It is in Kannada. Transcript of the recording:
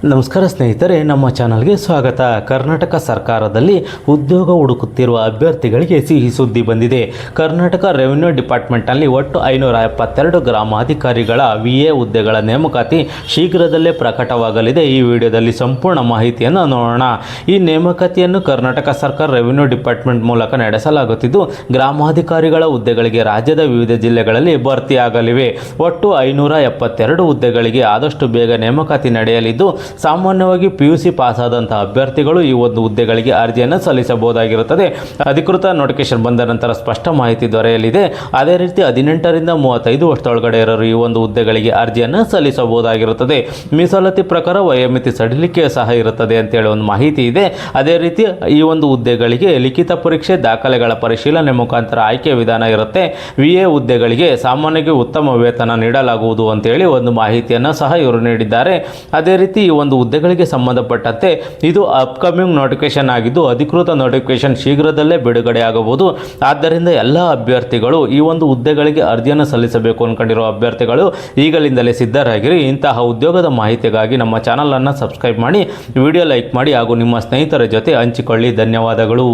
ನಮಸ್ಕಾರ ಸ್ನೇಹಿತರೆ, ನಮ್ಮ ಚಾನಲ್ಗೆ ಸ್ವಾಗತ. ಕರ್ನಾಟಕ ಸರ್ಕಾರದಲ್ಲಿ ಉದ್ಯೋಗ ಹುಡುಕುತ್ತಿರುವ ಅಭ್ಯರ್ಥಿಗಳಿಗೆ ಸಿಹಿ ಸುದ್ದಿ ಬಂದಿದೆ. ಕರ್ನಾಟಕ ರೆವಿನ್ಯೂ ಡಿಪಾರ್ಟ್ಮೆಂಟ್ನಲ್ಲಿ ಒಟ್ಟು 572 ಗ್ರಾಮಾಧಿಕಾರಿಗಳ VA ಹುದ್ದೆಗಳ ನೇಮಕಾತಿ ಶೀಘ್ರದಲ್ಲೇ ಪ್ರಕಟವಾಗಲಿದೆ. ಈ ವಿಡಿಯೋದಲ್ಲಿ ಸಂಪೂರ್ಣ ಮಾಹಿತಿಯನ್ನು ನೋಡೋಣ. ಈ ನೇಮಕಾತಿಯನ್ನು ಕರ್ನಾಟಕ ಸರ್ಕಾರ ರೆವಿನ್ಯೂ ಡಿಪಾರ್ಟ್ಮೆಂಟ್ ಮೂಲಕ ನಡೆಸಲಾಗುತ್ತಿದ್ದು, ಗ್ರಾಮಾಧಿಕಾರಿಗಳ ಹುದ್ದೆಗಳಿಗೆ ರಾಜ್ಯದ ವಿವಿಧ ಜಿಲ್ಲೆಗಳಲ್ಲಿ ಭರ್ತಿಯಾಗಲಿವೆ. ಒಟ್ಟು 572 ಹುದ್ದೆಗಳಿಗೆ ಆದಷ್ಟು ಬೇಗ ನೇಮಕಾತಿ ನಡೆಯಲಿದ್ದು, ಸಾಮಾನ್ಯವಾಗಿ PUC ಪಾಸ್ ಆದಂತಹ ಅಭ್ಯರ್ಥಿಗಳು ಈ ಒಂದು ಹುದ್ದೆಗಳಿಗೆ ಅರ್ಜಿಯನ್ನು ಸಲ್ಲಿಸಬಹುದಾಗಿರುತ್ತದೆ. ಅಧಿಕೃತ ನೋಟಿಫಿಕೇಶನ್ ಬಂದ ನಂತರ ಸ್ಪಷ್ಟ ಮಾಹಿತಿ ದೊರೆಯಲಿದೆ. ಅದೇ ರೀತಿ 18 ರಿಂದ 35 ವರ್ಷದೊಳಗಡೆ ಇರೋರು ಈ ಒಂದು ಹುದ್ದೆಗಳಿಗೆ ಅರ್ಜಿಯನ್ನು ಸಲ್ಲಿಸಬಹುದಾಗಿರುತ್ತದೆ. ಮೀಸಲಾತಿ ಪ್ರಕಾರ ವಯೋಮಿತಿ ಸಡಿಲಿಕೆ ಸಹ ಇರುತ್ತದೆ ಅಂತೇಳಿ ಒಂದು ಮಾಹಿತಿ ಇದೆ. ಅದೇ ರೀತಿ ಈ ಒಂದು ಹುದ್ದೆಗಳಿಗೆ ಲಿಖಿತ ಪರೀಕ್ಷೆ, ದಾಖಲೆಗಳ ಪರಿಶೀಲನೆ ಮುಖಾಂತರ ಆಯ್ಕೆ ವಿಧಾನ ಇರುತ್ತೆ. VA ಹುದ್ದೆಗಳಿಗೆ ಸಾಮಾನ್ಯವಾಗಿ ಉತ್ತಮ ವೇತನ ನೀಡಲಾಗುವುದು ಅಂತೇಳಿ ಒಂದು ಮಾಹಿತಿಯನ್ನು ಸಹ ಇವರು ನೀಡಿದ್ದಾರೆ. ಅದೇ ರೀತಿ ಈ ಒಂದು ಹುದ್ದೆಗಳಿಗೆ ಸಂಬಂಧಪಟ್ಟಂತೆ ಇದು ಅಪ್ಕಮಿಂಗ್ ನೋಟಿಫಿಕೇಶನ್ ಆಗಿದ್ದು, ಅಧಿಕೃತ ನೋಟಿಫಿಕೇಶನ್ ಶೀಘ್ರದಲ್ಲೇ ಬಿಡುಗಡೆಯಾಗಬಹುದು. ಆದ್ದರಿಂದ ಎಲ್ಲ ಅಭ್ಯರ್ಥಿಗಳು ಈ ಒಂದು ಹುದ್ದೆಗಳಿಗೆ ಅರ್ಜಿಯನ್ನು ಸಲ್ಲಿಸಬೇಕು ಅನ್ಕೊಂಡಿರೋ ಅಭ್ಯರ್ಥಿಗಳು ಈಗಲಿಂದಲೇ ಸಿದ್ಧರಾಗಿರಿ. ಇಂತಹ ಉದ್ಯೋಗದ ಮಾಹಿತಿಗಾಗಿ ನಮ್ಮ ಚಾನಲನ್ನು ಸಬ್ಸ್ಕ್ರೈಬ್ ಮಾಡಿ, ವಿಡಿಯೋ ಲೈಕ್ ಮಾಡಿ ಹಾಗೂ ನಿಮ್ಮ ಸ್ನೇಹಿತರ ಜೊತೆ ಹಂಚಿಕೊಳ್ಳಿ. ಧನ್ಯವಾದಗಳು.